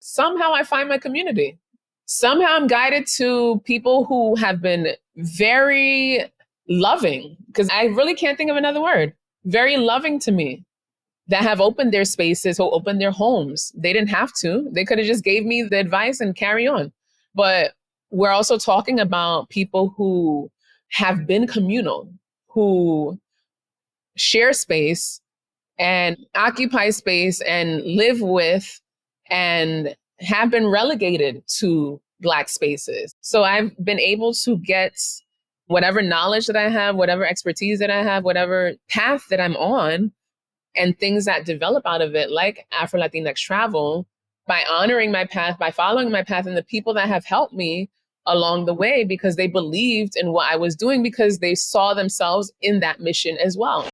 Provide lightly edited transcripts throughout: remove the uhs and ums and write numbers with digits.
somehow I find my community. Somehow I'm guided to people who have been very loving, because I really can't think of another word, very loving to me, that have opened their spaces, who opened their homes. They didn't have to. They could have just gave me the advice and carry on. But we're also talking about people who have been communal, who share space and occupy space and live with and have been relegated to Black spaces. So I've been able to get whatever knowledge that I have, whatever expertise that I have, whatever path that I'm on, and things that develop out of it, like AfroLatinx Travel, by honoring my path, by following my path, and the people that have helped me along the way, because they believed in what I was doing, because they saw themselves in that mission as well.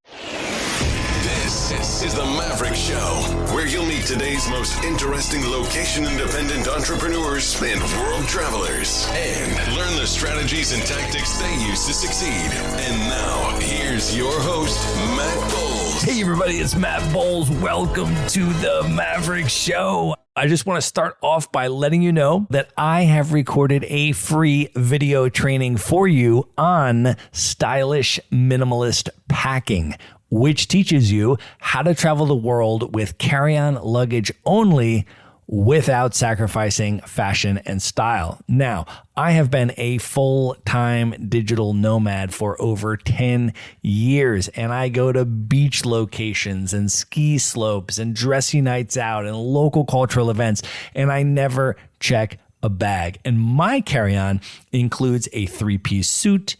This is the Maverick Show, where you'll meet today's most interesting location-independent entrepreneurs and world travelers, and learn the strategies and tactics they use to succeed. And now, here's your host, Matt Bowles. Hey everybody, it's Matt Bowles. Welcome to the Maverick Show. I just want to start off by letting you know that I have recorded a free video training for you on stylish minimalist packing, which teaches you how to travel the world with carry-on luggage only without sacrificing fashion and style. Now, I have been a full-time digital nomad for over 10 years, and I go to beach locations and ski slopes and dressy nights out and local cultural events, and I never check a bag. And my carry-on includes a 3-piece suit,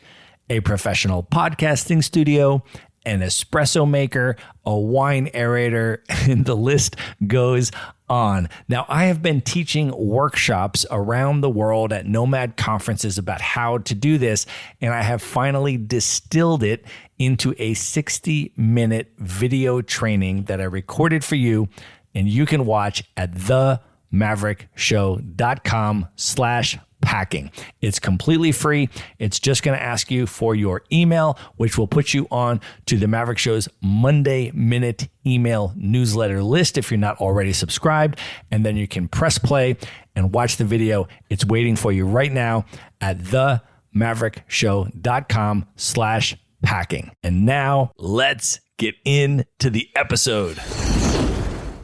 a professional podcasting studio, an espresso maker, a wine aerator, and the list goes on. Now, I have been teaching workshops around the world at nomad conferences about how to do this, and I have finally distilled it into a 60-minute video training that I recorded for you, and you can watch at themaverickshow.com/packing. It's completely free. It's just going to ask you for your email, which will put you on to the Maverick Show's Monday Minute email newsletter list if you're not already subscribed. And then you can press play and watch the video. It's waiting for you right now at themaverickshow.com/packing. And now let's get into the episode.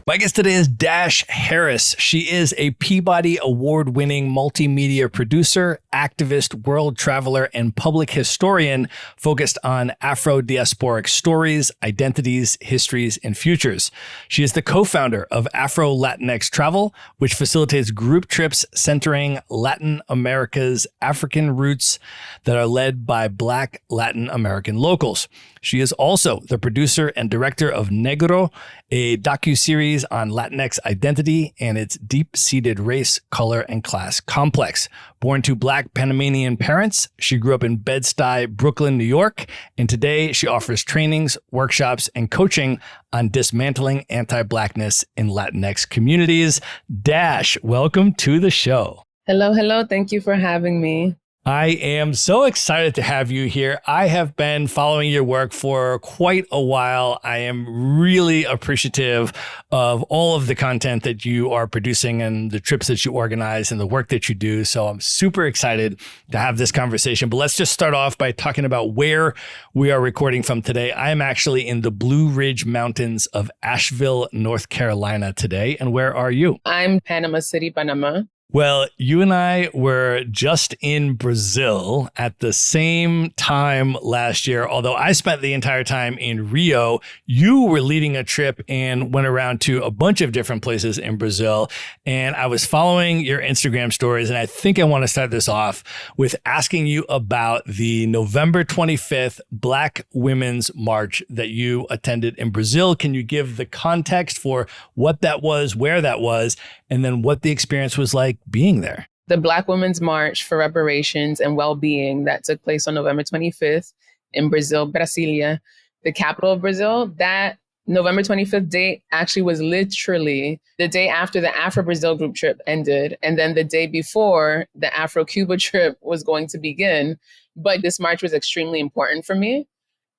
My guest today is Dash Harris. She is a Peabody Award-winning multimedia producer, activist, world traveler, and public historian focused on Afro-diasporic stories, identities, histories, and futures. She is the co-founder of AfroLatinx Travel, which facilitates group trips centering Latin America's African roots that are led by Black Latin American locals. She is also the producer and director of Negro, a docu-series on Latinx identity and its deep-seated race, color, and class complex. Born to Black Panamanian parents, she grew up in Bed-Stuy, Brooklyn, New York, and today she offers trainings, workshops, and coaching on dismantling anti-Blackness in Latinx communities. Dash, welcome to the show. Hello. Thank you for having me. I am so excited to have you here. I have been following your work for quite a while. I am really appreciative of all of the content that you are producing and the trips that you organize and the work that you do. So I'm super excited to have this conversation. But let's just start off by talking about where we are recording from today. I am actually in the Blue Ridge Mountains of Asheville, North Carolina today. And where are you? I'm Panama City, Panama. Well, you and I were just in Brazil at the same time last year. Although I spent the entire time in Rio, you were leading a trip and went around to a bunch of different places in Brazil. And I was following your Instagram stories. And I think I want to start this off with asking you about the November 25th Black Women's March that you attended in Brazil. Can you give the context for what that was, where that was, and then what the experience was like being there? The Black Women's March for Reparations and Well-Being that took place on November 25th in Brazil, Brasilia, the capital of Brazil. That November 25th date actually was literally the day after the Afro-Brazil group trip ended, and then the day before the Afro-Cuba trip was going to begin. But this march was extremely important for me.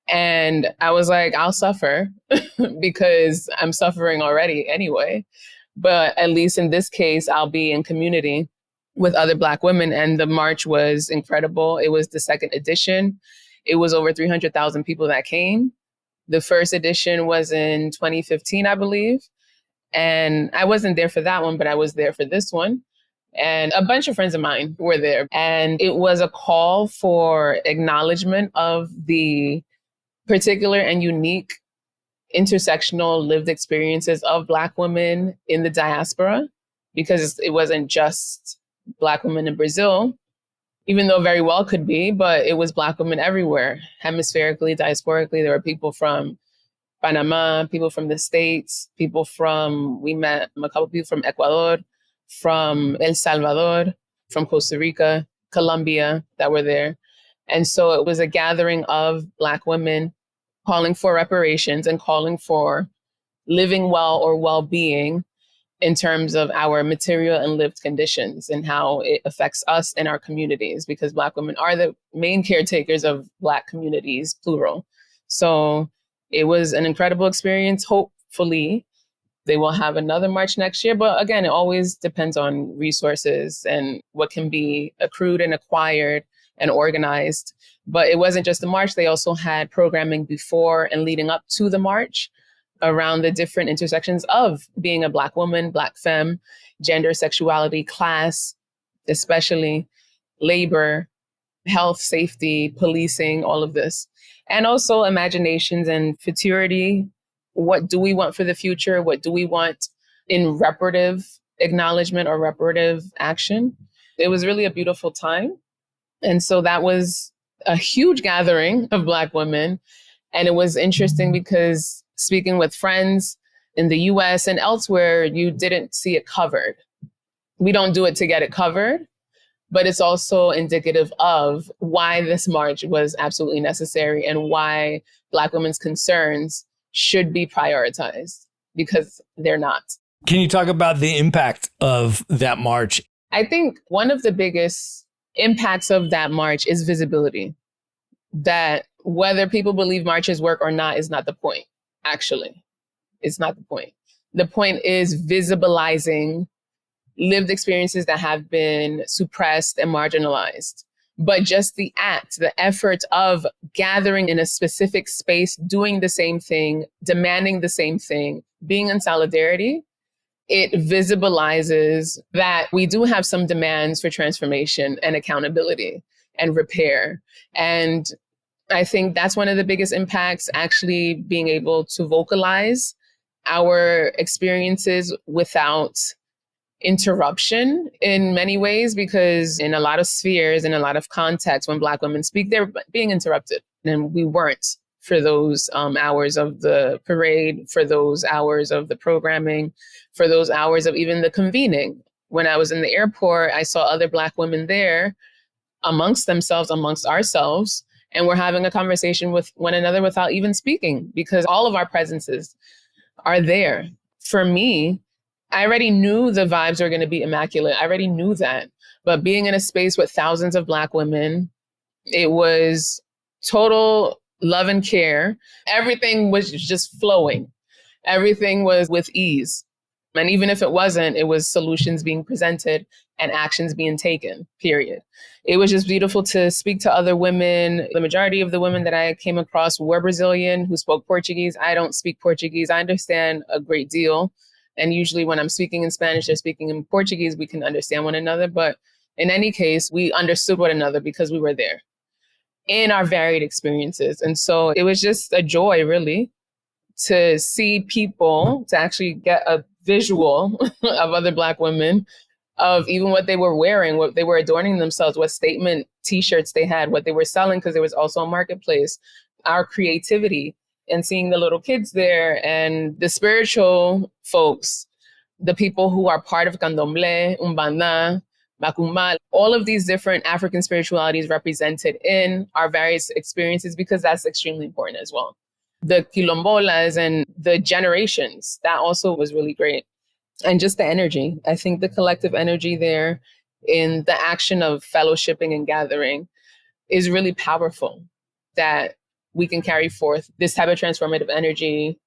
And I was like, I'll suffer because I'm suffering already anyway. But at least in this case, I'll be in community with other Black women. And the march was incredible. It was the second edition. It was over 300,000 people that came. The first edition was in 2015, I believe. And I wasn't there for that one, but I was there for this one. And a bunch of friends of mine were there. And it was a call for acknowledgement of the particular and unique intersectional lived experiences of Black women in the diaspora, because it wasn't just Black women in Brazil, even though very well could be, but it was Black women everywhere, hemispherically, diasporically. There were people from Panama, people from the States, we met a couple people from Ecuador, from El Salvador, from Costa Rica, Colombia that were there. And so it was a gathering of Black women calling for reparations and calling for living well or well-being in terms of our material and lived conditions and how it affects us and our communities, because Black women are the main caretakers of Black communities, plural. So it was an incredible experience. Hopefully, they will have another march next year. But again, it always depends on resources and what can be accrued and acquired and organized. But it wasn't just the march. They also had programming before and leading up to the march around the different intersections of being a Black woman, Black femme, gender, sexuality, class, especially labor, health, safety, policing, all of this. And also imaginations and futurity. What do we want for the future? What do we want in reparative acknowledgement or reparative action? It was really a beautiful time. And so that was a huge gathering of Black women. And it was interesting because speaking with friends in the US and elsewhere, you didn't see it covered. We don't do it to get it covered, but it's also indicative of why this march was absolutely necessary and why Black women's concerns should be prioritized, because they're not. Can you talk about the impact of that march? I think one of the biggest impacts of that march is visibility. That whether people believe marches work or not is not the point, actually. It's not the point. The point is visibilizing lived experiences that have been suppressed and marginalized. But just the act, the effort of gathering in a specific space, doing the same thing, demanding the same thing, being in solidarity, it visibilizes that we do have some demands for transformation and accountability and repair. And I think that's one of the biggest impacts, actually being able to vocalize our experiences without interruption in many ways, because in a lot of spheres, in a lot of contexts, when Black women speak, they're being interrupted. And we weren't for those hours of the parade, for those hours of the programming, for those hours of even the convening. When I was in the airport, I saw other Black women there amongst themselves, amongst ourselves, and we're having a conversation with one another without even speaking, because all of our presences are there. For me, I already knew the vibes were going to be immaculate. I already knew that. But being in a space with thousands of Black women, it was total love and care. Everything was just flowing. Everything was with ease. And even if it wasn't, it was solutions being presented and actions being taken, period. It was just beautiful to speak to other women. The majority of the women that I came across were Brazilian who spoke Portuguese. I don't speak Portuguese. I understand a great deal. And usually when I'm speaking in Spanish, they're speaking in Portuguese, we can understand one another. But in any case, we understood one another because we were there in our varied experiences. And so it was just a joy, really, to see people, to actually get a visual of other Black women, of even what they were wearing, what they were adorning themselves, what statement T-shirts they had, what they were selling, because there was also a marketplace, our creativity, and seeing the little kids there and the spiritual folks, the people who are part of Candomblé, Umbanda, Macumba, all of these different African spiritualities represented in our various experiences, because that's extremely important as well. The quilombolas and the generations, that also was really great. And just the energy. I think the collective energy there in the action of fellowshipping and gathering is really powerful, that we can carry forth this type of transformative energy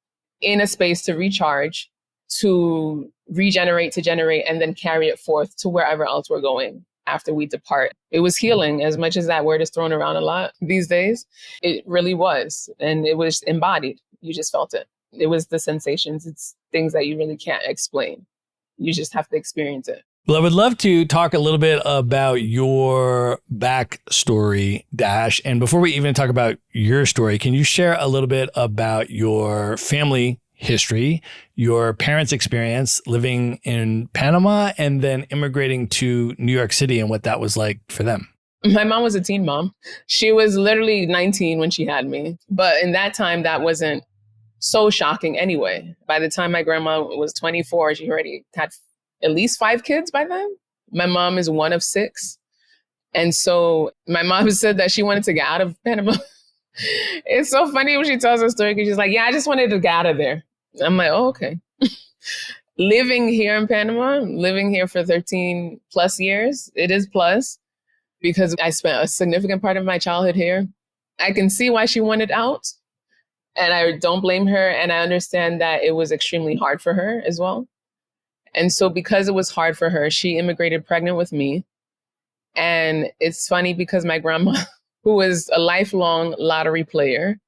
in a space to recharge to regenerate, to generate, and then carry it forth to wherever else we're going after we depart. It was healing, as much as that word is thrown around a lot these days. It really was. And it was embodied. You just felt it. It was the sensations. It's things that you really can't explain. You just have to experience it. Well, I would love to talk a little bit about your backstory, Dash. And before we even talk about your story, can you share a little bit about your family history, your parents' experience living in Panama and then immigrating to New York City and what that was like for them? My mom was a teen mom. She was literally 19 when she had me. But in that time, that wasn't so shocking anyway. By the time my grandma was 24, she already had at least 5 kids by then. My mom is one of 6. And so my mom said that she wanted to get out of Panama. It's so funny when she tells her story because she's like, yeah, I just wanted to get out of there. I'm like, oh, okay. Living here in Panama, living here for 13 plus years, it is plus because I spent a significant part of my childhood here. I can see why she wanted out and I don't blame her. And I understand that it was extremely hard for her as well. And so because it was hard for her, she immigrated pregnant with me. And it's funny because my grandma, who was a lifelong lottery player,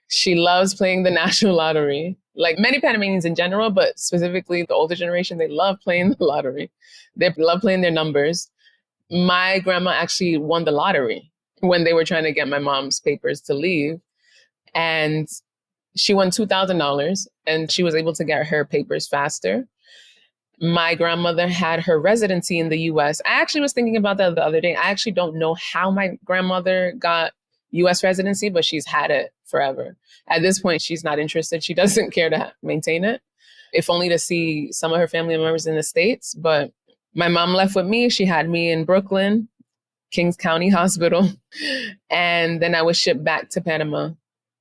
she loves playing the national lottery. Like many Panamanians in general, but specifically the older generation, they love playing the lottery. They love playing their numbers. My grandma actually won the lottery when they were trying to get my mom's papers to leave. And she won $2,000 and she was able to get her papers faster. My grandmother had her residency in the US. I actually was thinking about that the other day. I actually don't know how my grandmother got US residency, but she's had it forever. At this point, she's not interested. She doesn't care to maintain it, if only to see some of her family members in the States. But my mom left with me. She had me in Brooklyn, Kings County Hospital. And then I was shipped back to Panama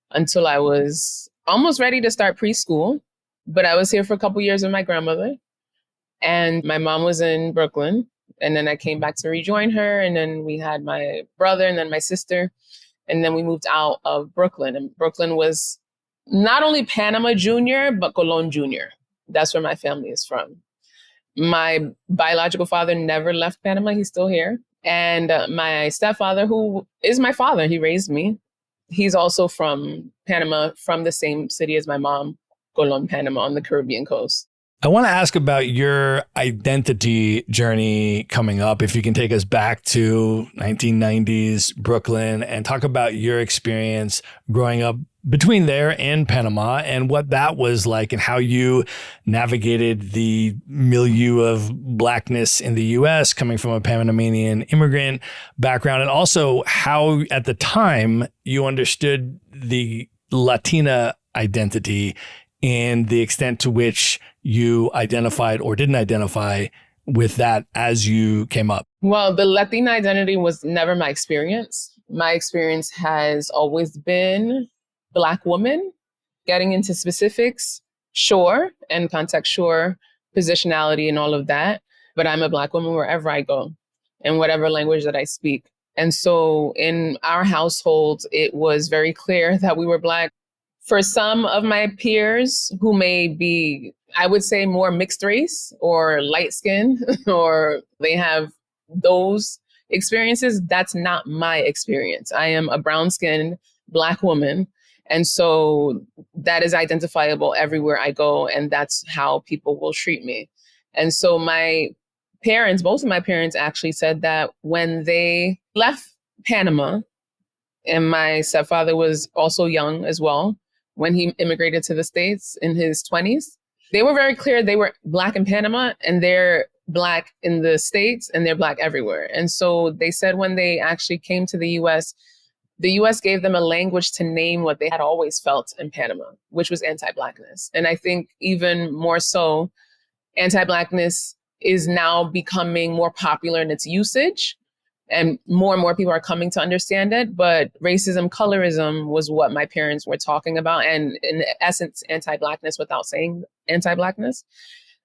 until I was almost ready to start preschool. But I was here for a couple years with my grandmother. And my mom was in Brooklyn. And then I came back to rejoin her. And then we had my brother and then my sister. And then we moved out of Brooklyn. And Brooklyn was not only Panama Junior, but Colon Junior. That's where my family is from. My biological father never left Panama. He's still here. And my stepfather, who is my father, he raised me. He's also from Panama, from the same city as my mom, Colon, Panama, on the Caribbean coast. I want to ask about your identity journey coming up. If you can take us back to 1990s Brooklyn and talk about your experience growing up between there and Panama and what that was like and how you navigated the milieu of Blackness in the U.S. coming from a Panamanian immigrant background, and also how at the time you understood the Latina identity and the extent to which you identified or didn't identify with that as you came up. Well, the Latina identity was never my experience. My experience has always been Black woman. Getting into specifics, sure, and context, sure, positionality and all of that. But I'm a Black woman wherever I go and whatever language that I speak. And so in our household, it was very clear that we were Black. For some of my peers who may be, I would say, more mixed race or light skin, or they have those experiences, that's not my experience. I am a brown-skinned Black woman. And so that is identifiable everywhere I go. And that's how people will treat me. And so my parents, both of my parents actually said that when they left Panama, and my stepfather was also young as well, when he immigrated to the States in his 20s, they were very clear they were Black in Panama and they're Black in the States and they're Black everywhere. And so they said when they actually came to the US gave them a language to name what they had always felt in Panama, which was anti-Blackness. And I think even more so, anti-Blackness is now becoming more popular in its usage. And more people are coming to understand it. But racism, colorism was what my parents were talking about. And in essence, anti-Blackness without saying anti-Blackness.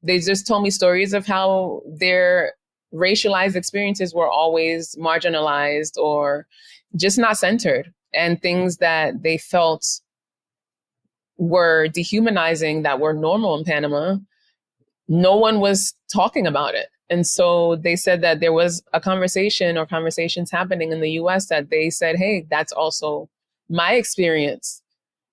They just told me stories of how their racialized experiences were always marginalized or just not centered. And things that they felt were dehumanizing that were normal in Panama no one was talking about it. And so they said that there was a conversation or conversations happening in the US that they said, hey, that's also my experience.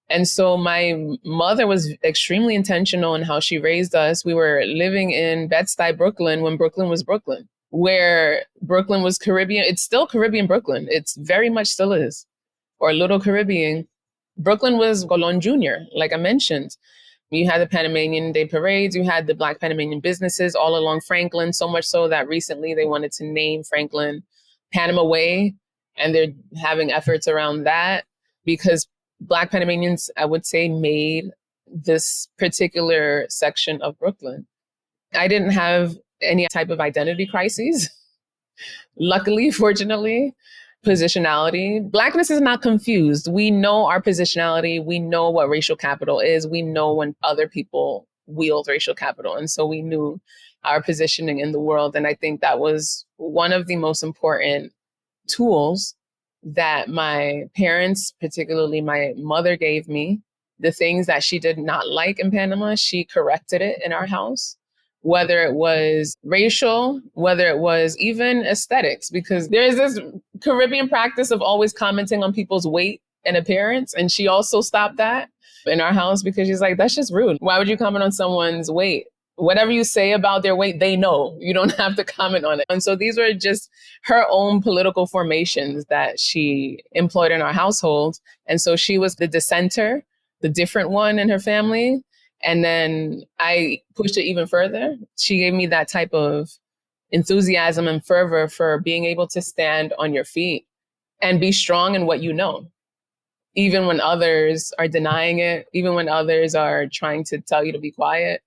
And so my mother was extremely intentional in how she raised us. We were living in Bed-Stuy, Brooklyn, when Brooklyn was Brooklyn, where Brooklyn was Caribbean. It's still Caribbean Brooklyn. It's very much still is, or Little Caribbean. Brooklyn was Colon Jr., like I mentioned. You had the Panamanian Day parades, you had the Black Panamanian businesses all along Franklin, so much so that recently they wanted to name Franklin Panama Way, and they're having efforts around that because Black Panamanians, I would say, made this particular section of Brooklyn. I didn't have any type of identity crises, luckily, fortunately. Positionality. Blackness is not confused. We know our positionality. We know what racial capital is. We know when other people wield racial capital. And so we knew our positioning in the world. And I think that was one of the most important tools that my parents, particularly my mother, gave me. The things that she did not like in Panama, she corrected it in our house. Whether it was racial, whether it was even aesthetics, because there's this Caribbean practice of always commenting on people's weight and appearance. And she also stopped that in our house because she's like, that's just rude. Why would you comment on someone's weight? Whatever you say about their weight, they know. You don't have to comment on it. And so these were just her own political formations that she employed in our household. And so she was the dissenter, the different one in her family. And then I pushed it even further. She gave me that type of enthusiasm and fervor for being able to stand on your feet and be strong in what you know, even when others are denying it, even when others are trying to tell you to be quiet.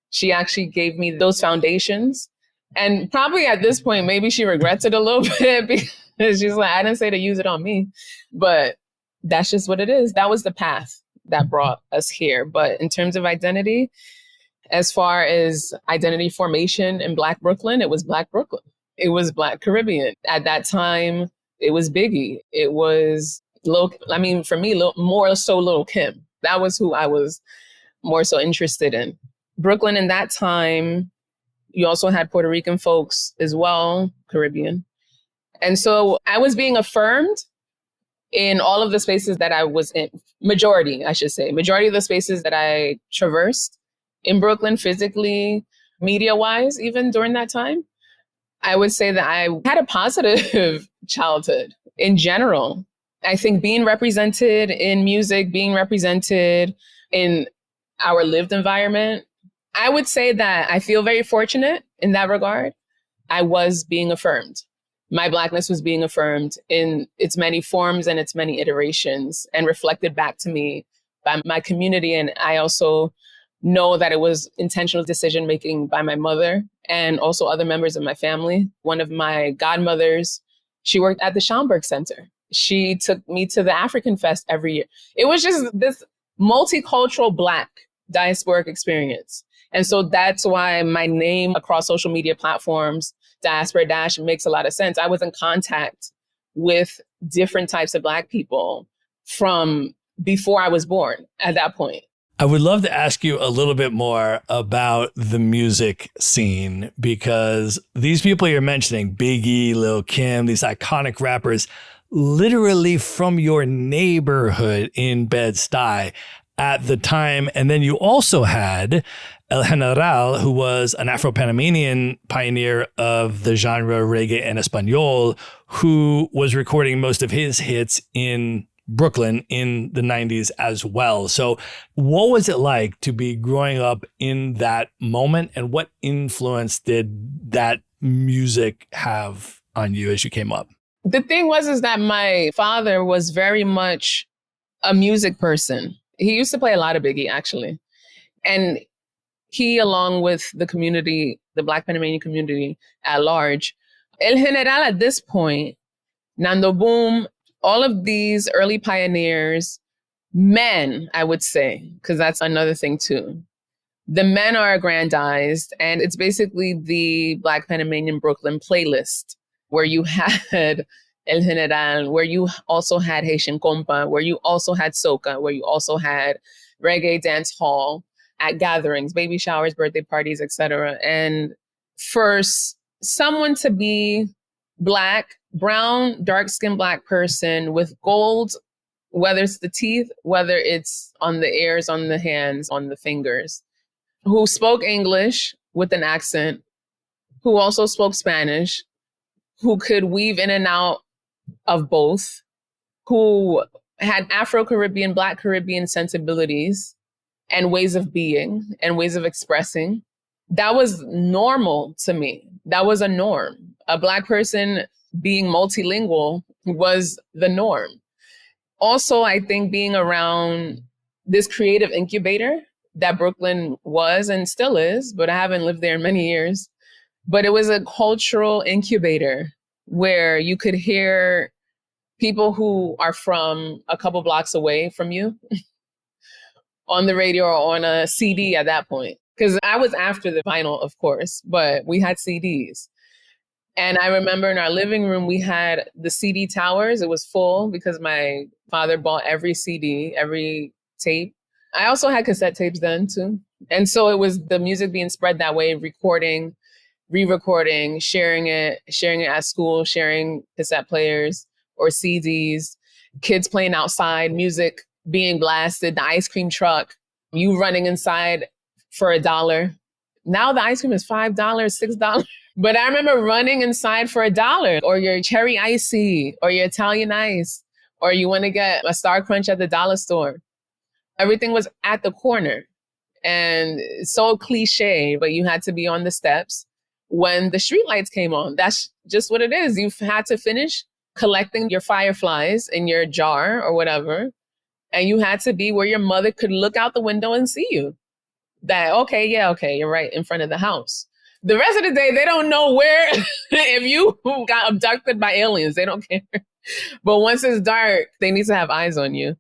She actually gave me those foundations. And probably at this point, maybe she regrets it a little bit because she's like, I didn't say to use it on me, but that's just what it is. That was the path that brought us here. But in terms of identity, as far as identity formation in Black Brooklyn, it was Black Brooklyn. It was Black Caribbean. At that time, it was Biggie. It was for me, more so Lil' Kim. That was who I was more so interested in. Brooklyn in that time, you also had Puerto Rican folks as well, Caribbean. And so I was being affirmed in all of the spaces that I was in, majority of the spaces that I traversed in Brooklyn, physically, media-wise, even during that time. I would say that I had a positive childhood in general. I think being represented in music, being represented in our lived environment, I would say that I feel very fortunate in that regard. I was being affirmed. My Blackness was being affirmed in its many forms and its many iterations and reflected back to me by my community. And I also know that it was intentional decision-making by my mother and also other members of my family. One of my godmothers, she worked at the Schomburg Center. She took me to the African Fest every year. It was just this multicultural Black diasporic experience. And so that's why my name across social media platforms, Diaspora Dash, makes a lot of sense. I was in contact with different types of Black people from before I was born at that point. I would love to ask you a little bit more about the music scene, because these people you're mentioning, Biggie, Lil' Kim, these iconic rappers, literally from your neighborhood in Bed-Stuy at the time. And then you also had El General, who was an Afro-Panamanian pioneer of the genre reggae en español, who was recording most of his hits in Brooklyn in the 90s as well. So what was it like to be growing up in that moment, and what influence did that music have on you as you came up? The thing is that my father was very much a music person. He used to play a lot of Biggie, actually. And he, along with the community, the Black Panamanian community at large, El General at this point, Nando Boom, all of these early pioneers, men, I would say, because that's another thing too. The men are aggrandized, and it's basically the Black Panamanian Brooklyn playlist, where you had El General, where you also had Haitian Compa, where you also had Soca, where you also had reggae dance hall. at gatherings, baby showers, birthday parties, etc. And for someone to be Black, brown, dark-skinned Black person with gold, whether it's the teeth, whether it's on the ears, on the hands, on the fingers, who spoke English with an accent, who also spoke Spanish, who could weave in and out of both, who had Afro-Caribbean, Black Caribbean sensibilities and ways of being and ways of expressing. That was normal to me. That was a norm. A Black person being multilingual was the norm. Also, I think being around this creative incubator that Brooklyn was and still is, but I haven't lived there in many years. But it was a cultural incubator where you could hear people who are from a couple blocks away from you on the radio or on a CD at that point. Because I was after the vinyl, of course, but we had CDs. And I remember in our living room, we had the CD towers. It was full because my father bought every CD, every tape. I also had cassette tapes then too. And so it was the music being spread that way, recording, re-recording, sharing it at school, sharing cassette players or CDs, kids playing outside, music being blasted, the ice cream truck, you running inside for $1. Now the ice cream is $5, $6. But I remember running inside for $1, or your cherry icy, or your Italian ice, or you want to get a Star Crunch at the dollar store. Everything was at the corner. And it's so cliche, but you had to be on the steps when the streetlights came on. That's just what it is. You've had to finish collecting your fireflies in your jar or whatever. And you had to be where your mother could look out the window and see you. That, okay, you're right in front of the house. The rest of the day, they don't know where, if you got abducted by aliens, they don't care. But once it's dark, they need to have eyes on you.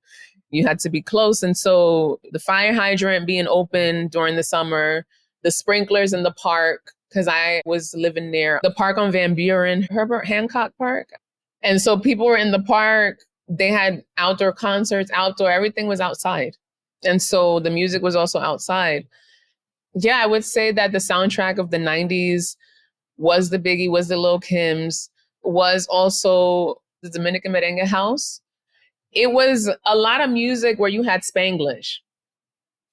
You had to be close. And so the fire hydrant being open during the summer, the sprinklers in the park, because I was living near the park on Van Buren, Herbert Hancock Park. And so people were in the park. They had outdoor concerts, everything was outside. And so the music was also outside. Yeah, I would say that the soundtrack of the 90s was the Biggie, was the Lil' Kim's, was also the Dominican Merengue House. It was a lot of music where you had Spanglish,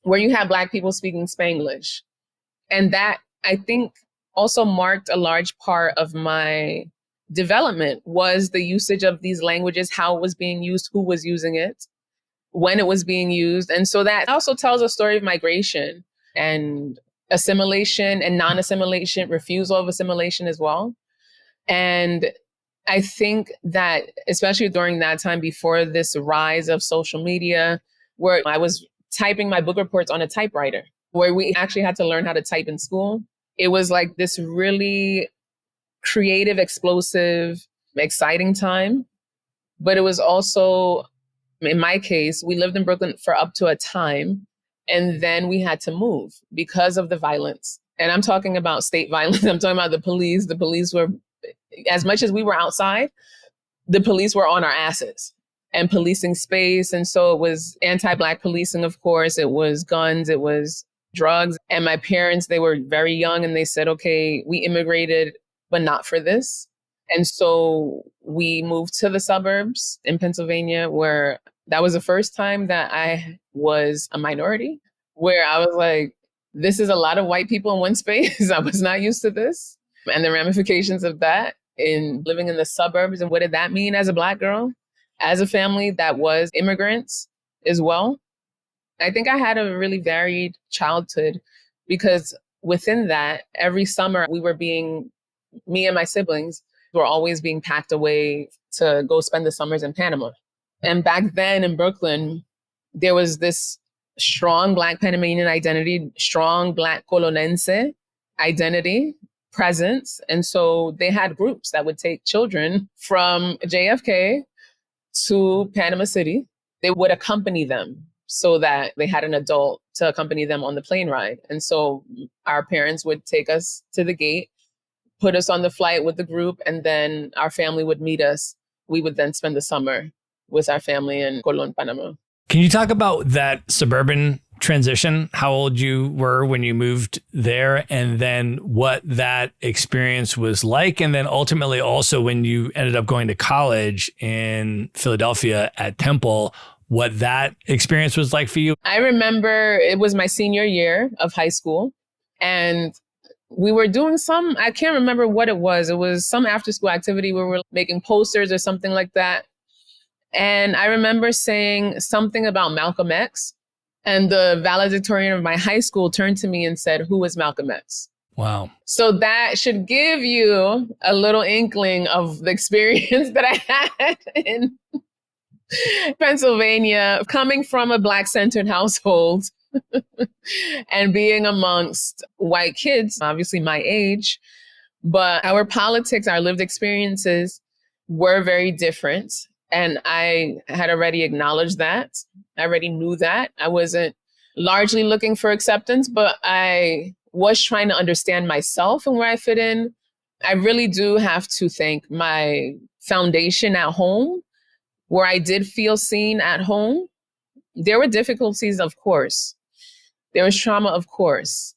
where you had Black people speaking Spanglish. And that, I think, also marked a large part of my development, was the usage of these languages, how it was being used, who was using it, when it was being used. And so that also tells a story of migration and assimilation and non-assimilation, refusal of assimilation as well. And I think that especially during that time before this rise of social media, where I was typing my book reports on a typewriter, where we actually had to learn how to type in school. It was like this really creative, explosive, exciting time. But it was also, in my case, we lived in Brooklyn for up to a time. And then we had to move because of the violence. And I'm talking about state violence. I'm talking about the police. The police were, as much as we were outside, the police were on our asses and policing space. And so it was anti-Black policing, of course. It was guns. It was drugs. And my parents, they were very young and they said, okay, we immigrated, but not for this. And so we moved to the suburbs in Pennsylvania, where that was the first time that I was a minority, where I was like, this is a lot of white people in one space. I was not used to this. And the ramifications of that in living in the suburbs. And what did that mean as a Black girl, as a family that was immigrants as well? I think I had a really varied childhood, because within that, every summer me and my siblings were always being packed away to go spend the summers in Panama. And back then in Brooklyn, there was this strong Black Panamanian identity, strong Black Colonense identity, presence. And so they had groups that would take children from JFK to Panama City. They would accompany them so that they had an adult to accompany them on the plane ride. And so our parents would take us to the gate, put us on the flight with the group, and then our family would meet us. We would then spend the summer with our family in Colón, Panama. Can you talk about that suburban transition, how old you were when you moved there, and then what that experience was like. And then ultimately also when you ended up going to college in Philadelphia at Temple, what that experience was like for you. I remember it was my senior year of high school, and we were doing I can't remember what it was. It was some after school activity where we were making posters or something like that. And I remember saying something about Malcolm X. And the valedictorian of my high school turned to me and said, "Who is Malcolm X?" Wow. So that should give you a little inkling of the experience that I had in Pennsylvania, coming from a Black-centered household and being amongst white kids, obviously my age. But our politics, our lived experiences were very different. And I had already acknowledged that. I already knew that. I wasn't largely looking for acceptance, but I was trying to understand myself and where I fit in. I really do have to thank my foundation at home, where I did feel seen at home. There were difficulties, of course. There was trauma, of course.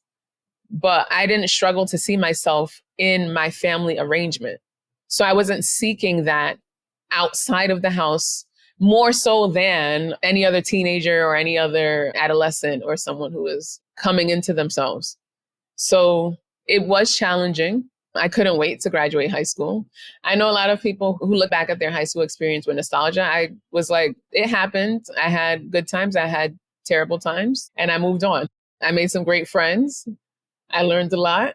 But I didn't struggle to see myself in my family arrangement. So I wasn't seeking that outside of the house, more so than any other teenager or any other adolescent or someone who is coming into themselves. So it was challenging. I couldn't wait to graduate high school. I know a lot of people who look back at their high school experience with nostalgia. I was like, it happened. I had good times. I had terrible times, and I moved on. I made some great friends. I learned a lot.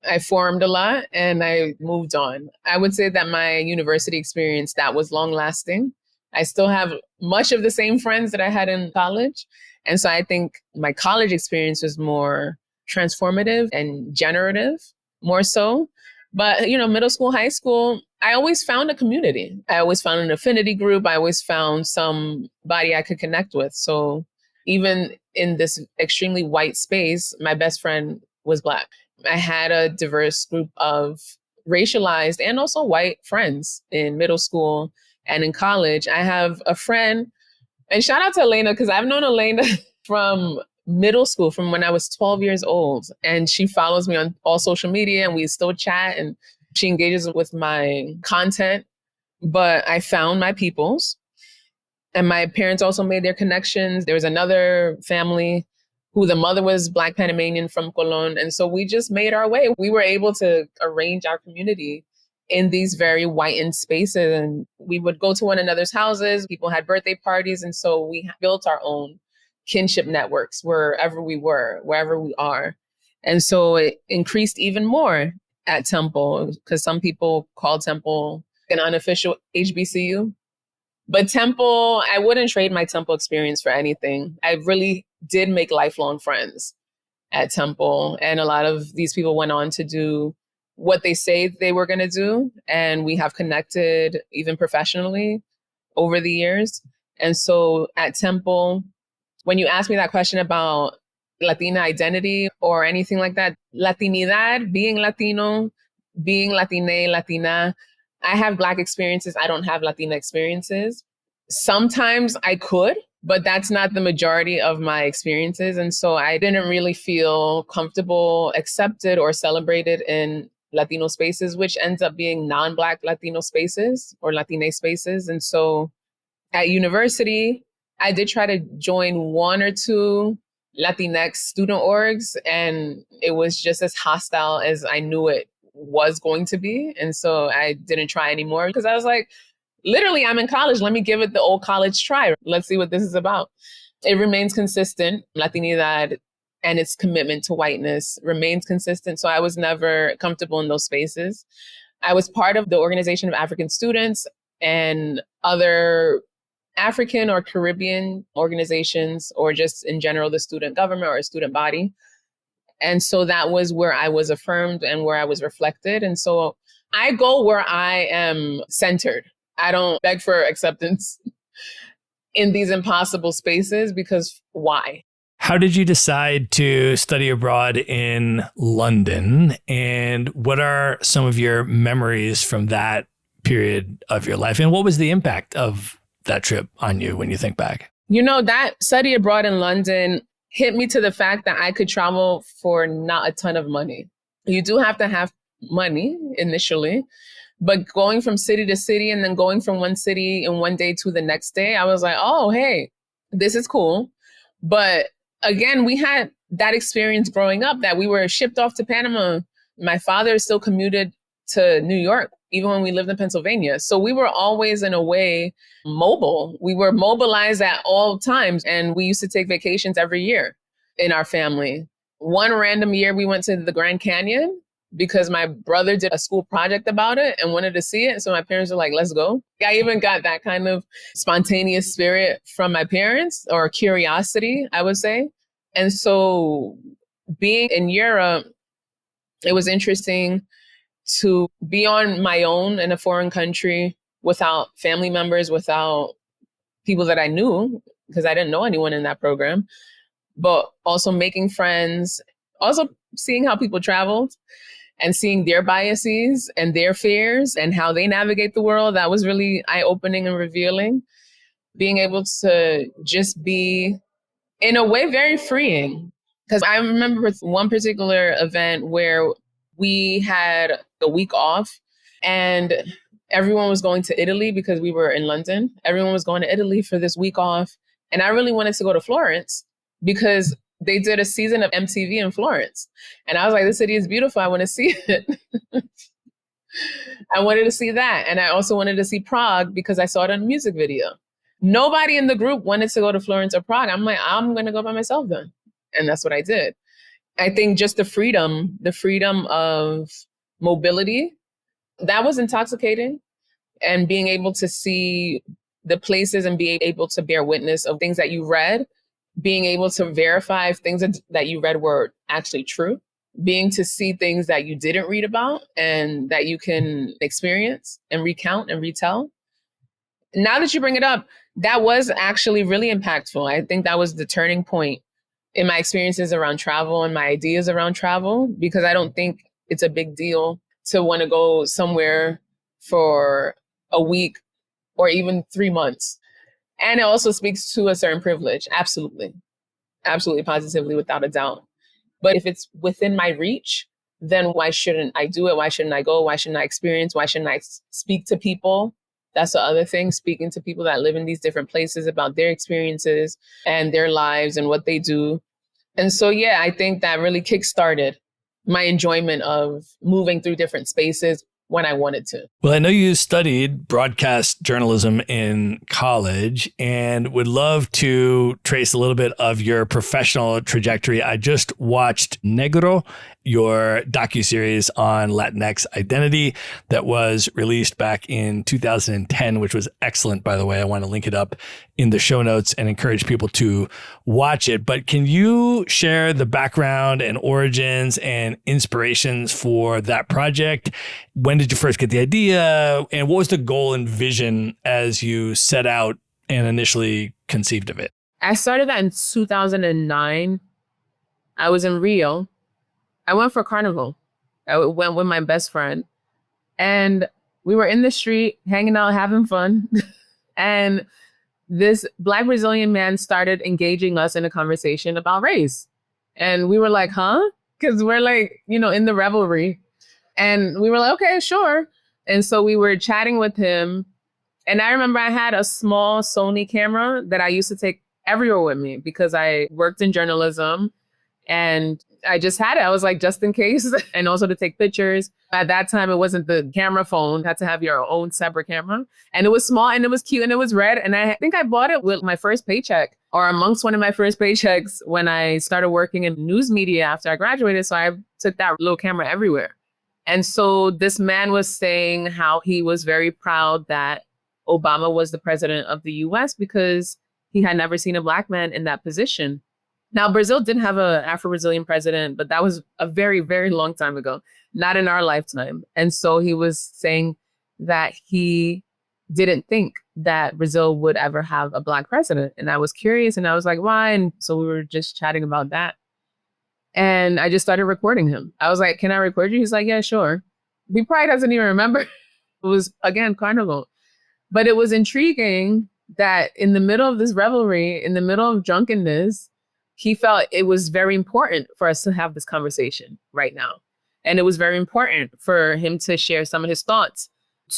I formed a lot, and I moved on. I would say that my university experience, that was long lasting. I still have much of the same friends that I had in college. And so I think my college experience was more transformative and generative, more so. But, middle school, high school, I always found a community. I always found an affinity group. I always found somebody I could connect with. So even in this extremely white space, my best friend was Black. I had a diverse group of racialized and also white friends in middle school and in college. I have a friend, and shout out to Elena, because I've known Elena from middle school, from when I was 12 years old. And she follows me on all social media, and we still chat, and she engages with my content. But I found my peoples, and my parents also made their connections. There was another family who the mother was Black Panamanian from Colón. And so we just made our way. We were able to arrange our community in these very whitened spaces. And we would go to one another's houses. People had birthday parties. And so we built our own kinship networks wherever we were, wherever we are. And so it increased even more at Temple, because some people call Temple an unofficial HBCU. But Temple, I wouldn't trade my Temple experience for anything. I really did make lifelong friends at Temple. And a lot of these people went on to do what they say they were going to do. And we have connected even professionally over the years. And so at Temple, when you ask me that question about Latina identity or anything like that, Latinidad, being Latino, being Latine, Latina, I have Black experiences. I don't have Latina experiences. Sometimes I could, but that's not the majority of my experiences. And so I didn't really feel comfortable, accepted, or celebrated in Latino spaces, which ends up being non-Black Latino spaces or Latine spaces. And so at university, I did try to join one or two Latinx student orgs, and it was just as hostile as I knew it was going to be. And so I didn't try anymore, because I was like, literally, I'm in college. Let me give it the old college try. Let's see what this is about. It remains consistent. Latinidad and its commitment to whiteness remains consistent. So I was never comfortable in those spaces. I was part of the Organization of African Students and other African or Caribbean organizations, or just in general, the student government or student body. And so that was where I was affirmed and where I was reflected. And so I go where I am centered. I don't beg for acceptance in these impossible spaces, because why? How did you decide to study abroad in London? And what are some of your memories from that period of your life? And what was the impact of that trip on you when you think back? That study abroad in London hit me to the fact that I could travel for not a ton of money. You do have to have money initially, but going from city to city and then going from one city in one day to the next day, I was like, oh, hey, this is cool. But again, we had that experience growing up that we were shipped off to Panama. My father still commuted to New York, even when we lived in Pennsylvania. So we were always, in a way, mobile. We were mobilized at all times. And we used to take vacations every year in our family. One random year, we went to the Grand Canyon because my brother did a school project about it and wanted to see it. So my parents were like, let's go. I even got that kind of spontaneous spirit from my parents, or curiosity, I would say. And so being in Europe, it was interesting to be on my own in a foreign country without family members, without people that I knew, because I didn't know anyone in that program, but also making friends, also seeing how people traveled and seeing their biases and their fears and how they navigate the world. That was really eye-opening and revealing. Being able to just be, in a way, very freeing. Because I remember with one particular event where we had a week off and everyone was going to Italy because we were in London. Everyone was going to Italy for this week off. And I really wanted to go to Florence because they did a season of MTV in Florence. And I was like, this city is beautiful. I want to see it. I wanted to see that. And I also wanted to see Prague because I saw it in a music video. Nobody in the group wanted to go to Florence or Prague. I'm like, I'm going to go by myself then. And that's what I did. I think just the freedom of mobility, that was intoxicating. And being able to see the places and be able to bear witness of things that you read, being able to verify if things that you read were actually true, being to see things that you didn't read about and that you can experience and recount and retell. Now that you bring it up, that was actually really impactful. I think that was the turning point in my experiences around travel and my ideas around travel, because I don't think it's a big deal to want to go somewhere for a week or even 3 months. And it also speaks to a certain privilege. Absolutely. Absolutely, positively, without a doubt. But if it's within my reach, then why shouldn't I do it? Why shouldn't I go? Why shouldn't I experience? Why shouldn't I speak to people? That's the other thing, speaking to people that live in these different places about their experiences and their lives and what they do. And so, yeah, I think that really kickstarted my enjoyment of moving through different spaces when I wanted to. Well, I know you studied broadcast journalism in college and would love to trace a little bit of your professional trajectory. I just watched Negro, your docu-series on Latinx identity that was released back in 2010, which was excellent, by the way. I want to link it up in the show notes and encourage people to watch it. But can you share the background and origins and inspirations for that project? When did you first get the idea? And what was the goal and vision as you set out and initially conceived of it? I started that in 2009. I was in Rio. I went for Carnival. I went with my best friend. And we were in the street, hanging out, having fun. And this Black Brazilian man started engaging us in a conversation about race. And we were like, huh? Because we're like, in the revelry. And we were like, okay, sure. And so we were chatting with him. And I remember I had a small Sony camera that I used to take everywhere with me because I worked in journalism and I just had it. I was like, just in case. And also to take pictures. At that time, it wasn't the camera phone. You had to have your own separate camera. And it was small and it was cute and it was red. And I think I bought it with my first paycheck or amongst one of my first paychecks when I started working in news media after I graduated. So I took that little camera everywhere. And so this man was saying how he was very proud that Obama was the president of the US because he had never seen a Black man in that position. Now, Brazil did have an Afro-Brazilian president, but that was a very, very long time ago, not in our lifetime. And so he was saying that he didn't think that Brazil would ever have a Black president. And I was curious and I was like, why? And so we were just chatting about that. And I just started recording him. I was like, can I record you? He's like, yeah, sure. He probably doesn't even remember. It was, again, Carnival. But it was intriguing that in the middle of this revelry, in the middle of drunkenness, he felt it was very important for us to have this conversation right now. And it was very important for him to share some of his thoughts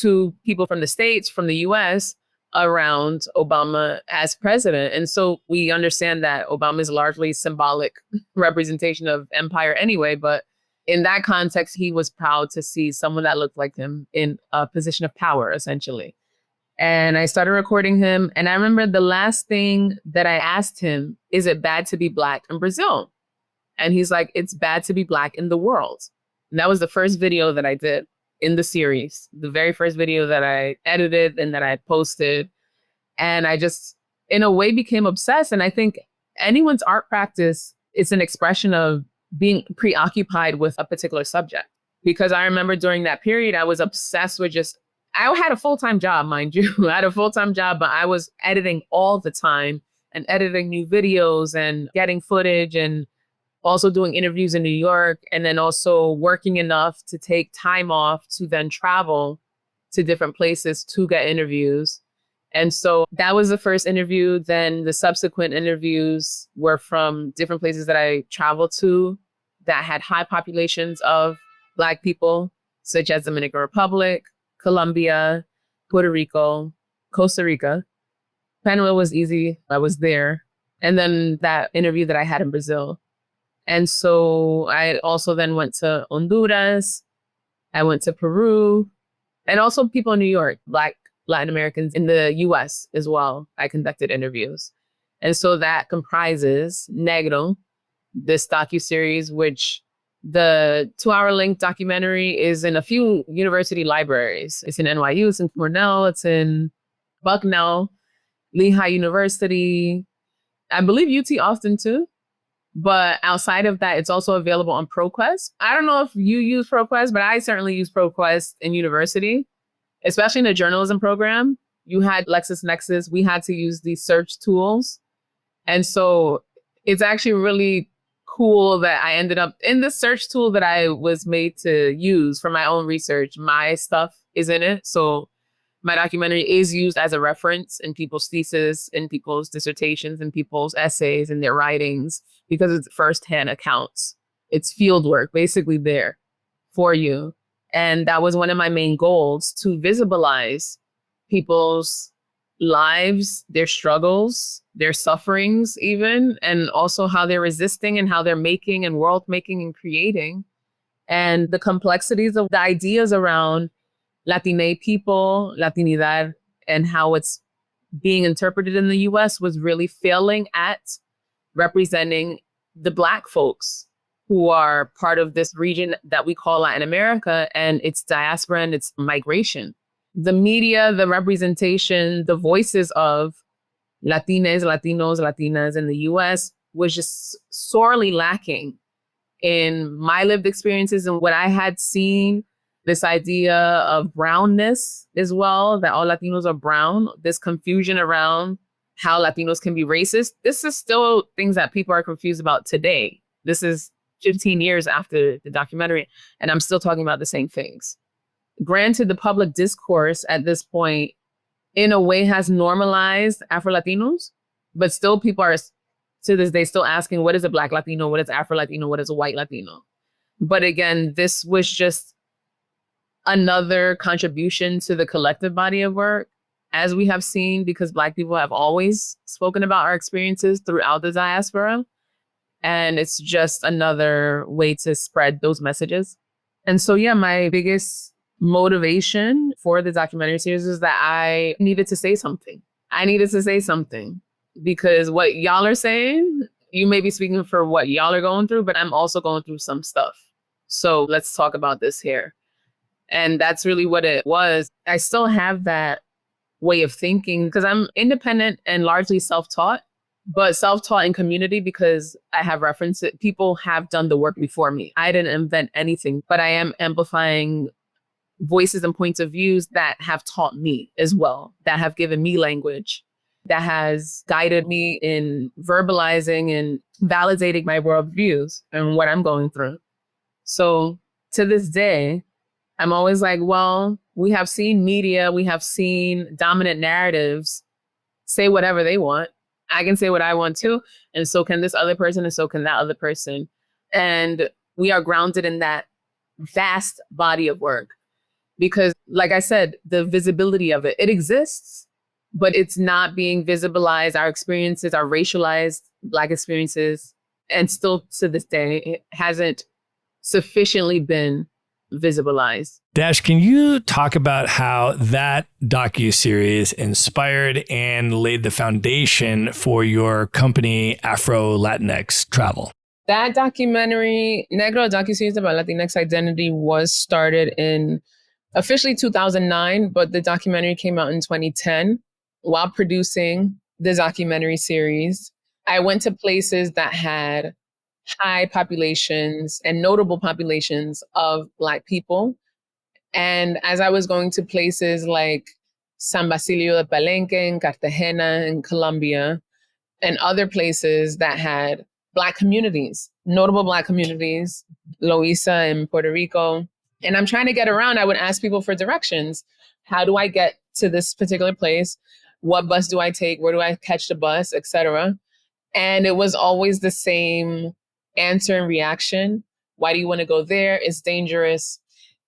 to people from the States, from the US, around Obama as president. And so we understand that Obama is largely symbolic representation of empire anyway, but in that context, he was proud to see someone that looked like him in a position of power, essentially. And I started recording him. And I remember the last thing that I asked him, is it bad to be Black in Brazil? And he's like, it's bad to be Black in the world. And that was the first video that I did in the series, the very first video that I edited and that I posted. And I just, in a way, became obsessed. And I think anyone's art practice is an expression of being preoccupied with a particular subject. Because I remember during that period, I was obsessed with I had a full-time job, mind you. I had a full-time job, but I was editing all the time and editing new videos and getting footage and also doing interviews in New York, and then also working enough to take time off to then travel to different places to get interviews. And so that was the first interview. Then the subsequent interviews were from different places that I traveled to that had high populations of Black people, such as Dominican Republic, Colombia, Puerto Rico, Costa Rica. Panama was easy. I was there. And then that interview that I had in Brazil. And so I also then went to Honduras. I went to Peru, and also people in New York, Black Latin Americans in the US as well. I conducted interviews. And so that comprises Negro, this docu-series, which the 2-hour length documentary is in a few university libraries. It's in NYU, it's in Cornell, it's in Bucknell, Lehigh University, I believe UT Austin too. But outside of that, it's also available on ProQuest. I don't know if you use ProQuest, but I certainly use ProQuest in university, especially in the journalism program. You had LexisNexis. We had to use these search tools. And so it's actually really cool that I ended up in the search tool that I was made to use for my own research. My stuff is in it. So my documentary is used as a reference in people's thesis, in people's dissertations, in people's essays, in their writings, because it's firsthand accounts. It's field work basically there for you. And that was one of my main goals, to visibilize people's lives, their struggles, their sufferings even, and also how they're resisting and how they're making and world making and creating, and the complexities of the ideas around Latina people, Latinidad, and how it's being interpreted in the US was really failing at representing the Black folks who are part of this region that we call Latin America, and its diaspora and its migration. The media, the representation, the voices of Latinas, Latinos, Latinas in the US was just sorely lacking in my lived experiences and what I had seen. This idea of brownness as well, that all Latinos are brown, this confusion around how Latinos can be racist. This is still things that people are confused about today. This is 15 years after the documentary, and I'm still talking about the same things. Granted, the public discourse at this point, in a way, has normalized Afro-Latinos, but still people are, to this day, still asking, what is a Black Latino? What is Afro-Latino? What is a white Latino? But again, this was just another contribution to the collective body of work, as we have seen, because Black people have always spoken about our experiences throughout the diaspora. And it's just another way to spread those messages. And so, yeah, my biggest motivation for the documentary series is that I needed to say something. I needed to say something because what y'all are saying, you may be speaking for what y'all are going through, but I'm also going through some stuff. So let's talk about this here. And that's really what it was. I still have that way of thinking because I'm independent and largely self-taught, but self-taught in community because I have referenced it. People have done the work before me. I didn't invent anything, but I am amplifying voices and points of views that have taught me as well, that have given me language, that has guided me in verbalizing and validating my worldviews and what I'm going through. So to this day, I'm always like, well, we have seen media, we have seen dominant narratives say whatever they want. I can say what I want to, and so can this other person, and so can that other person. And we are grounded in that vast body of work because, like I said, the visibility of it, it exists, but it's not being visibilized. Our experiences are racialized, Black experiences, and still to this day, it hasn't sufficiently been visibilized. Dash, can you talk about how that docu-series inspired and laid the foundation for your company, AfroLatinx Travel? That documentary, Negro, a docu-series about Latinx identity, was started in officially 2009, but the documentary came out in 2010. While producing the documentary series, I went to places that had high populations and notable populations of Black people. And as I was going to places like San Basilio de Palenque in Cartagena in Colombia, and other places that had Black communities, notable Black communities, Loíza in Puerto Rico. And I'm trying to get around. I would ask people for directions. How do I get to this particular place? What bus do I take? Where do I catch the bus, etc.? And it was always the same answer and reaction. Why do you want to go there? It's dangerous.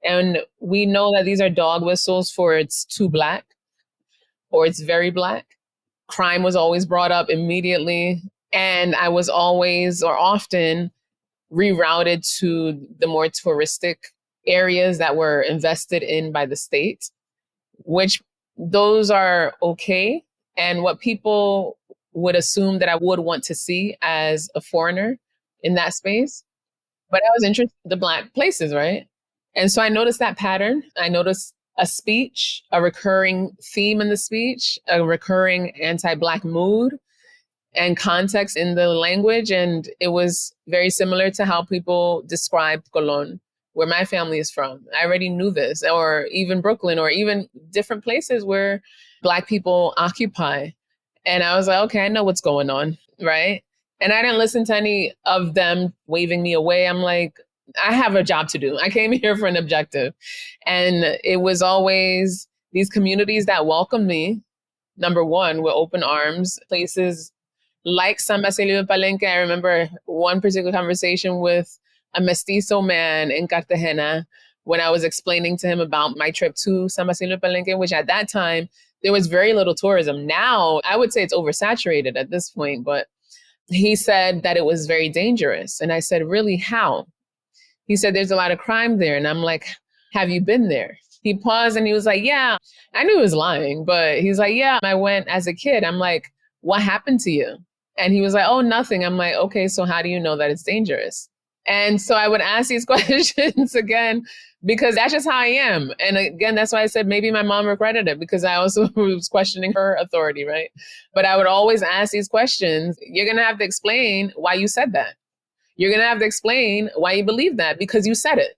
And we know that these are dog whistles for it's too Black or it's very Black. Crime was always brought up immediately. And I was always or often rerouted to the more touristic areas that were invested in by the state, which those are okay. And what people would assume that I would want to see as a foreigner in that space. But I was interested in the Black places, right? And so I noticed that pattern. I noticed a speech, a recurring theme in the speech, a recurring anti-Black mood and context in the language. And it was very similar to how people described Colón, where my family is from. I already knew this, or even Brooklyn, or even different places where Black people occupy. And I was like, okay, I know what's going on, right? And I didn't listen to any of them waving me away. I'm like, I have a job to do. I came here for an objective. And it was always these communities that welcomed me, number one, with open arms, places like San Basilio de Palenque. I remember one particular conversation with a mestizo man in Cartagena when I was explaining to him about my trip to San Basilio de Palenque, which at that time, there was very little tourism. Now, I would say it's oversaturated at this point, but he said that it was very dangerous. And I said, really, how? He said, there's a lot of crime there. And I'm like, have you been there? He paused and he was like, yeah. I knew he was lying, but he's like, yeah, I went as a kid. I'm like, what happened to you? And he was like, oh, nothing. I'm like, okay, so how do you know that it's dangerous? And so I would ask these questions again, because that's just how I am. And again, that's why I said maybe my mom regretted it, because I also was questioning her authority, right? But I would always ask these questions. You're going to have to explain why you said that. You're going to have to explain why you believe that, because you said it.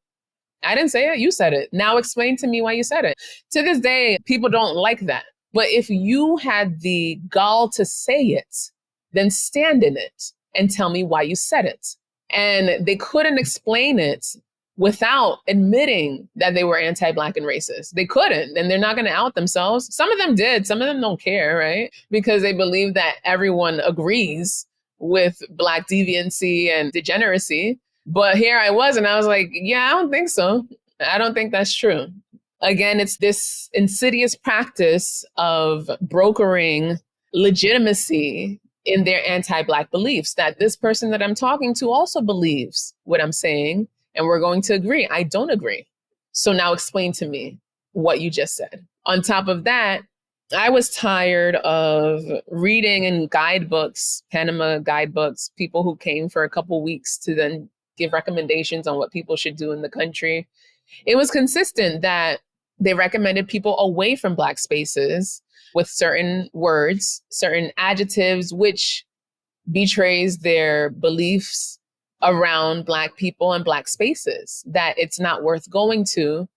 I didn't say it. You said it. Now explain to me why you said it. To this day, people don't like that. But if you had the gall to say it, then stand in it and tell me why you said it. And they couldn't explain it without admitting that they were anti-Black and racist. They couldn't, and they're not going to out themselves. Some of them did. Some of them don't care, right? Because they believe that everyone agrees with Black deviancy and degeneracy. But here I was, and I was like, yeah, I don't think so. I don't think that's true. Again, it's this insidious practice of brokering legitimacy in their anti-Black beliefs, that this person that I'm talking to also believes what I'm saying, and we're going to agree. I don't agree. So now explain to me what you just said. On top of that, I was tired of reading in guidebooks, Panama guidebooks, people who came for a couple weeks to then give recommendations on what people should do in the country. It was consistent that they recommended people away from Black spaces with certain words, certain adjectives, which betrays their beliefs around Black people and Black spaces, that it's not worth going to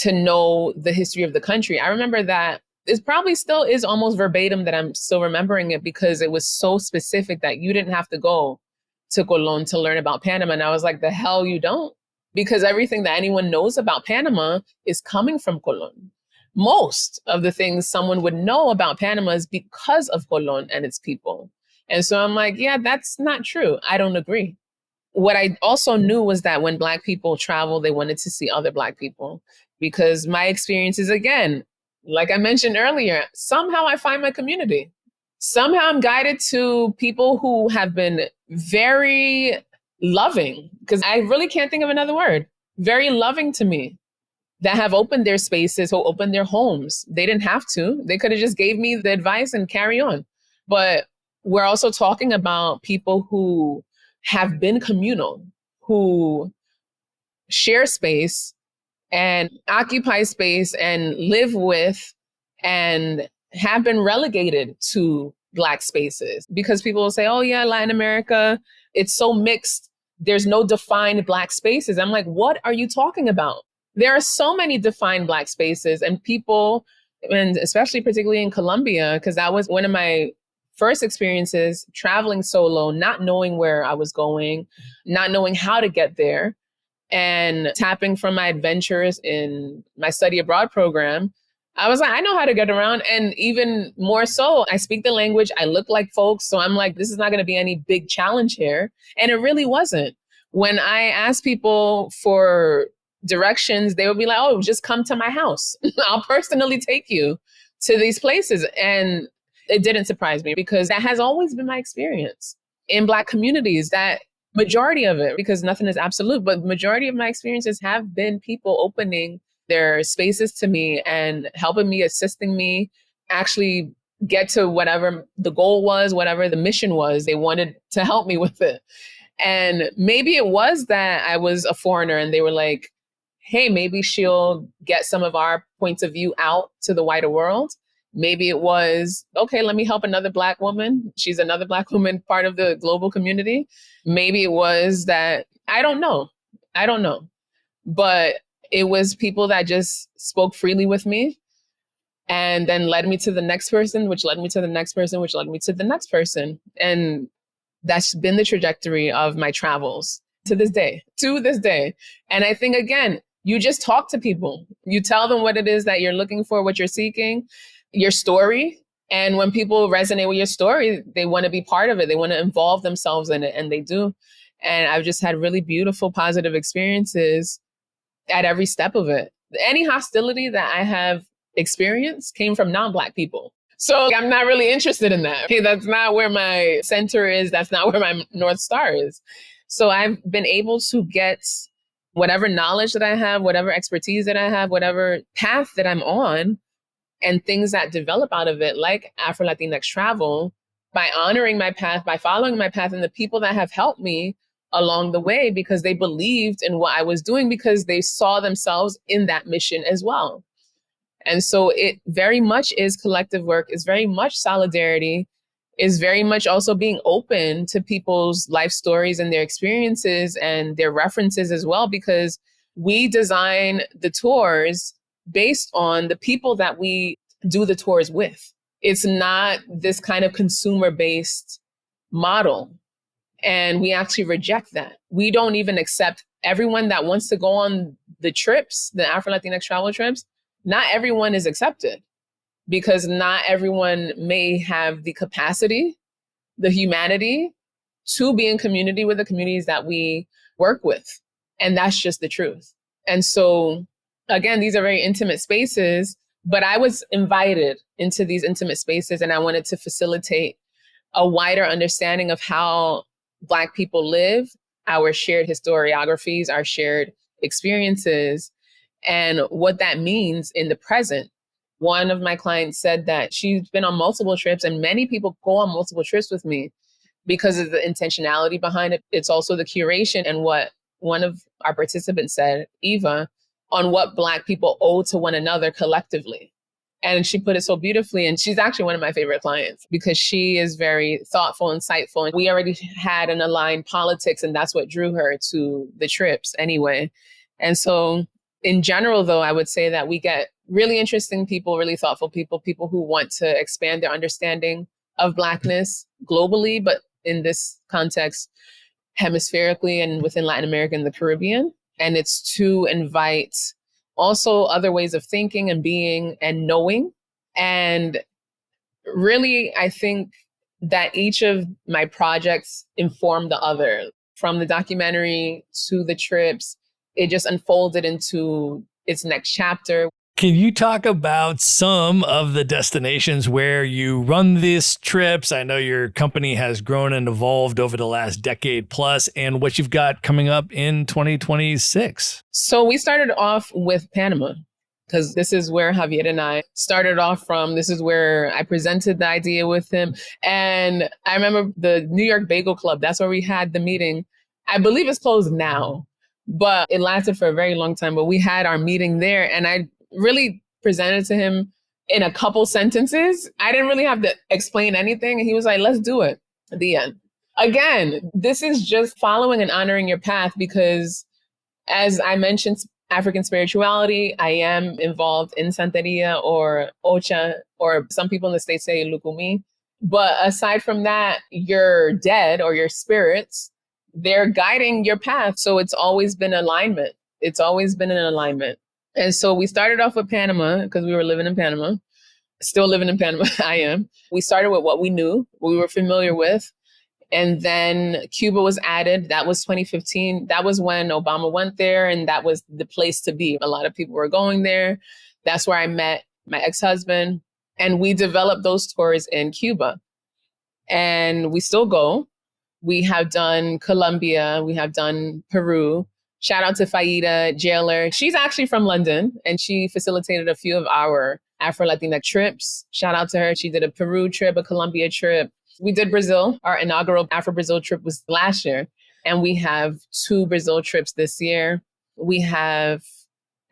know the history of the country. I remember that it probably still is almost verbatim that I'm still remembering it, because it was so specific that you didn't have to go to Colón to learn about Panama. And I was like, the hell you don't? Because everything that anyone knows about Panama is coming from Colón. Most of the things someone would know about Panama is because of Colón and its people. And so I'm like, yeah, that's not true. I don't agree. What I also knew was that when Black people travel, they wanted to see other Black people, because my experiences, again, like I mentioned earlier, somehow I find my community. Somehow I'm guided to people who have been very loving, because I really can't think of another word, very loving to me, that have opened their spaces or opened their homes. They didn't have to. They could have just gave me the advice and carry on. But we're also talking about people who have been communal, who share space and occupy space and live with and have been relegated to Black spaces. Because people will say, oh yeah, Latin America, it's so mixed. There's no defined Black spaces. I'm like, what are you talking about? There are so many defined Black spaces, and people, and especially particularly in Colombia, because that was one of my first experiences traveling solo, not knowing where I was going, not knowing how to get there, and tapping from my adventures in my study abroad program. I was like, I know how to get around. And even more so, I speak the language, I look like folks. So I'm like, this is not going to be any big challenge here. And it really wasn't. When I asked people for directions, they would be like, oh, just come to my house. I'll personally take you to these places. And it didn't surprise me, because that has always been my experience in Black communities, that majority of it, because nothing is absolute, but majority of my experiences have been people opening their spaces to me and helping me, assisting me actually get to whatever the goal was, whatever the mission was. They wanted to help me with it. And maybe it was that I was a foreigner and they were like, hey, maybe she'll get some of our points of view out to the wider world. Maybe it was, okay, let me help another Black woman. She's another Black woman, part of the global community. Maybe it was that, I don't know. But it was people that just spoke freely with me and then led me to the next person, which led me to the next person, which led me to the next person. And that's been the trajectory of my travels to this day. And I think, again, you just talk to people. You tell them what it is that you're looking for, what you're seeking, your story. And when people resonate with your story, they want to be part of it. They want to involve themselves in it, and they do. And I've just had really beautiful, positive experiences at every step of it. Any hostility that I have experienced came from non-Black people. So I'm not really interested in that. Okay, that's not where my center is. That's not where my North Star is. So I've been able to get whatever knowledge that I have, whatever expertise that I have, whatever path that I'm on, and things that develop out of it, like AfroLatinx Travel, by honoring my path, by following my path, and the people that have helped me along the way, because they believed in what I was doing, because they saw themselves in that mission as well. And so it very much is collective work, is very much solidarity, is very much also being open to people's life stories and their experiences and their references as well, because we design the tours based on the people that we do the tours with. It's not this kind of consumer-based model. And we actually reject that. We don't even accept everyone that wants to go on the trips, the AfroLatinx travel trips. Not everyone is accepted, because not everyone may have the capacity, the humanity to be in community with the communities that we work with. And that's just the truth. And so, again, these are very intimate spaces, but I was invited into these intimate spaces, and I wanted to facilitate a wider understanding of how Black people live, our shared historiographies, our shared experiences, and what that means in the present. One of my clients said that she's been on multiple trips, and many people go on multiple trips with me because of the intentionality behind it. It's also the curation, and what one of our participants said, Eva, on what Black people owe to one another collectively. And she put it so beautifully. And she's actually one of my favorite clients, because she is very thoughtful, insightful. And we already had an aligned politics, and that's what drew her to the trips anyway. And so in general, though, I would say that we get really interesting people, really thoughtful people, people who want to expand their understanding of Blackness globally, but in this context, hemispherically and within Latin America and the Caribbean. And it's to invite also other ways of thinking and being and knowing. And really, I think that each of my projects informed the other. From the documentary to the trips, it just unfolded into its next chapter. Can you talk about some of the destinations where you run these trips? I know your company has grown and evolved over the last decade plus, and what you've got coming up in 2026. So we started off with Panama, because this is where Javier and I started off from. This is where I presented the idea with him. And I remember the New York Bagel Club, that's where we had the meeting. I believe it's closed now, but it lasted for a very long time. But we had our meeting there, and I really presented to him in a couple sentences. I didn't really have to explain anything. And he was like, let's do it at the end. Again, this is just following and honoring your path, because as I mentioned, African spirituality, I am involved in Santeria or Ocha, or some people in the States say Lukumi. But aside from that, your dead or your spirits, they're guiding your path. So it's always been alignment. It's always been an alignment. And so we started off with Panama because we were living in Panama, still living in Panama. I am. We started with what we knew, what we were familiar with. And then Cuba was added. That was 2015. That was when Obama went there, and that was the place to be. A lot of people were going there. That's where I met my ex-husband, and we developed those tours in Cuba. And we still go. We have done Colombia. We have done Peru. Shout out to Faida Jailer. She's actually from London, and she facilitated a few of our AfroLatinx trips. Shout out to her. She did a Peru trip, a Colombia trip. We did Brazil. Our inaugural Afro-Brazil trip was last year, and we have 2 Brazil trips this year. We have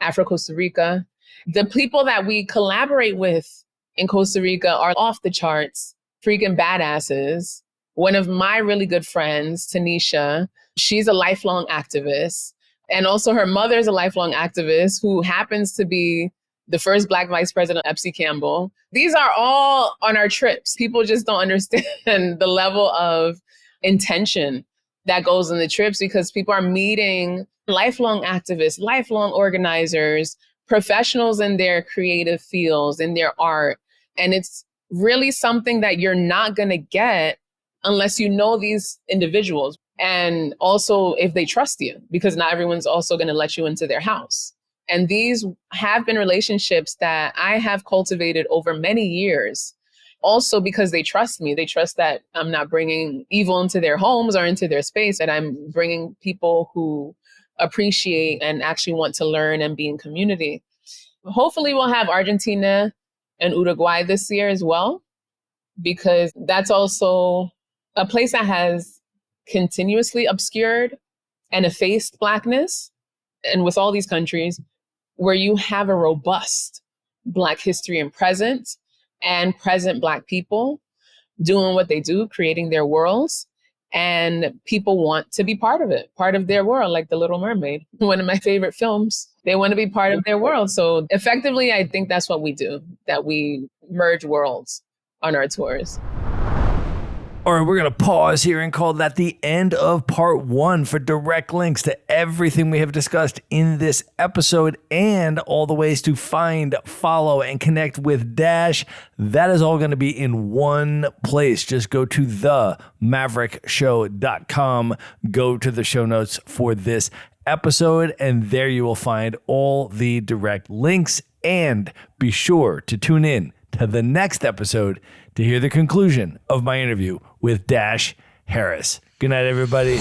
Afro-Costa Rica. The people that we collaborate with in Costa Rica are off the charts, freaking badasses. One of my really good friends, Tanisha, she's a lifelong activist. And also her mother is a lifelong activist who happens to be the first Black Vice President, Epsy Campbell. These are all on our trips. People just don't understand the level of intention that goes in the trips, because people are meeting lifelong activists, lifelong organizers, professionals in their creative fields, in their art. And it's really something that you're not going to get unless you know these individuals. And also if they trust you, because not everyone's also going to let you into their house. And these have been relationships that I have cultivated over many years, also because they trust me. They trust that I'm not bringing evil into their homes or into their space, that I'm bringing people who appreciate and actually want to learn and be in community. Hopefully we'll have Argentina and Uruguay this year as well, because that's also a place that has continuously obscured and effaced Blackness. And with all these countries where you have a robust Black history and present Black people doing what they do, creating their worlds, and people want to be part of it, part of their world, like The Little Mermaid, one of my favorite films. They want to be part of their world. So effectively, I think that's what we do, that we merge worlds on our tours. All right, we're going to pause here and call that the end of part 1 for direct links to everything we have discussed in this episode and all the ways to find, follow, and connect with Dash. That is all going to be in one place. Just go to themaverickshow.com, go to the show notes for this episode, and there you will find all the direct links. And be sure to tune in to the next episode to hear the conclusion of my interview with Dash Harris. Good night, everybody.